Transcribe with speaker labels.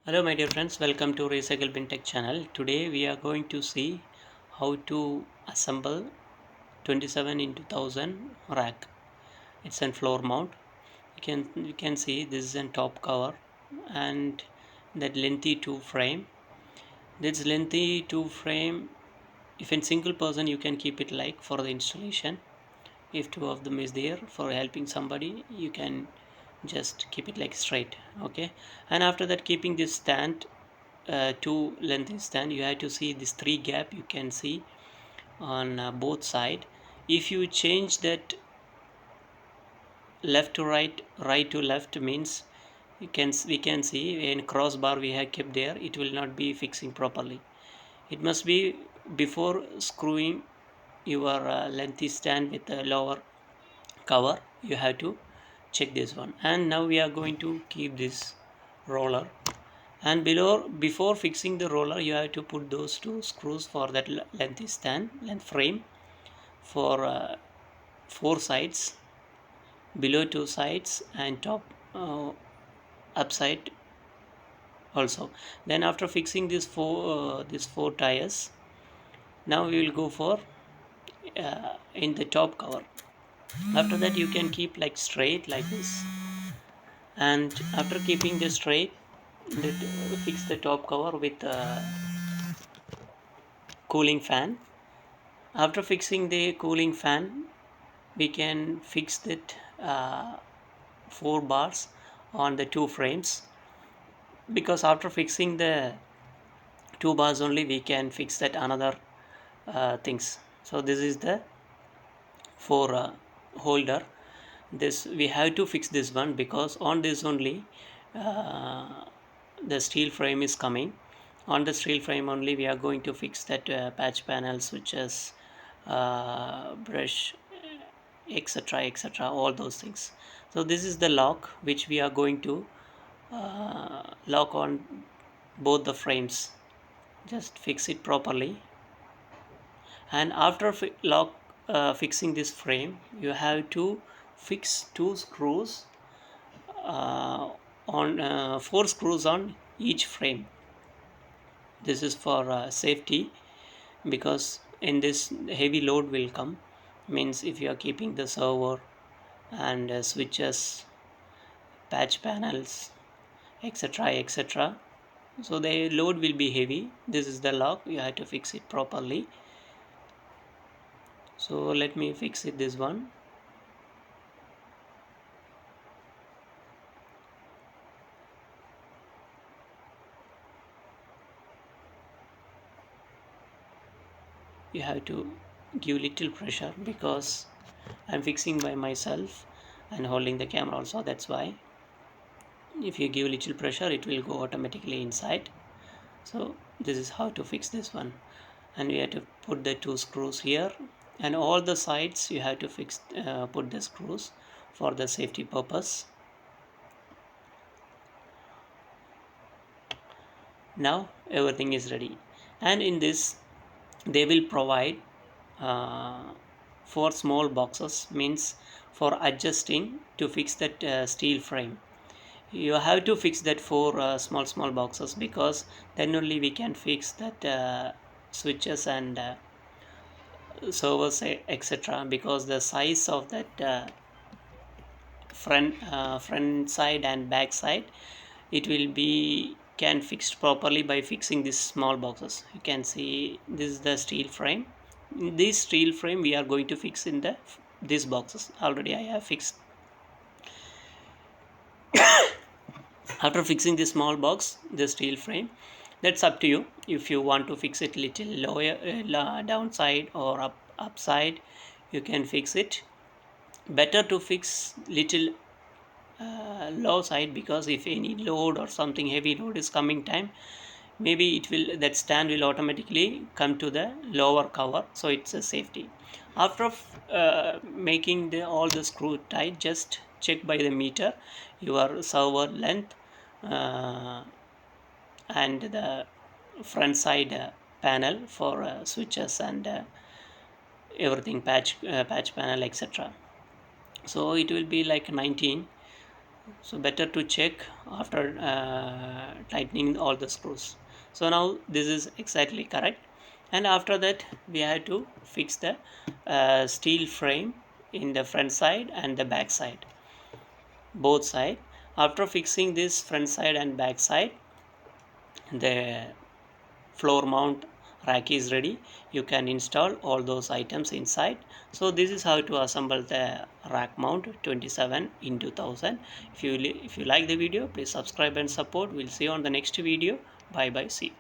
Speaker 1: Hello my dear friends, welcome to Recyclebintech channel. Today we are going to see how to assemble 27 into 1000 rack. It's a floor mount. You can see this is a top cover and that lengthy two frame. This lengthy two frame, if in single person you can keep it like for the installation. If two of them is there for helping somebody, you can just keep it like straight. Okay, and after that keeping this stand two length stand, you have to see this three gap you can see on both side. If you change that left to right, right to left means we can see in crossbar we have kept there, it will not be fixing properly. It must be before screwing your lengthy stand with the lower cover. You have to check this one. And now we are going to keep this roller, and below before fixing the roller you have to put those two screws for that length stand length frame for four sides, below two sides and top upside also. Then after fixing these four tires, now we will go for in the top cover. After that you can keep like straight like this, and after keeping this straight, fix the top cover with cooling fan. After fixing the cooling fan, we can fix that four bars on the two frames, because after fixing the two bars only we can fix that another things. So this is the four holder. This we have to fix this one because on this only uh, the steel frame is coming. On the steel frame only we are going to fix that patch panel, switches, brush, etc, etc, all those things. So this is the lock which we are going to lock on both the frames. Just fix it properly, and after fixing this frame you have to fix two screws uh, on four screws on each frame. This is for safety, because in this heavy load will come, means if you are keeping the server and switches, patch panels, etc, etc, so the load will be heavy. This is the lock, you have to fix it properly. So let me fix it this one. You have to give little pressure because I'm fixing by myself and holding the camera also, that's why. If you give little pressure it will go automatically inside. So this is how to fix this one. And we have to put the two screws here, and all the sides you have to fix put the screws for the safety purpose. Now everything is ready, and in this they will provide uh, four small boxes, means for adjusting to fix that steel frame. You have to fix that four small boxes, because then only we can fix that switches and servers, etc, because the size of that front side and back side, it will be can fixed properly by fixing these small boxes. You can see this is the steel frame. This steel frame we are going to fix in the these boxes. Already I have fixed. After fixing the small box, the steel frame, that's up to you. If you want to fix it little lower, downside or upside, you can fix it. Better to fix little low side, because if any load or something heavy load is coming time, maybe it will, that stand will automatically come to the lower cover, so it's a safety. After making all the screw tight, just check by the meter your server length uh, and the front side panel for switches and everything, patch panel, etc. So it will be like 19. So better to check after tightening all the screws. So now this is exactly correct, and after that we have to fix the steel frame in the front side and the back side, both side. After fixing this front side and back side, the floor mount rack is ready. You can install all those items inside. So this is how to assemble the rack mount 27 into 1000. If you like the video, please subscribe and support. We'll see you on the next video. Bye bye, see you.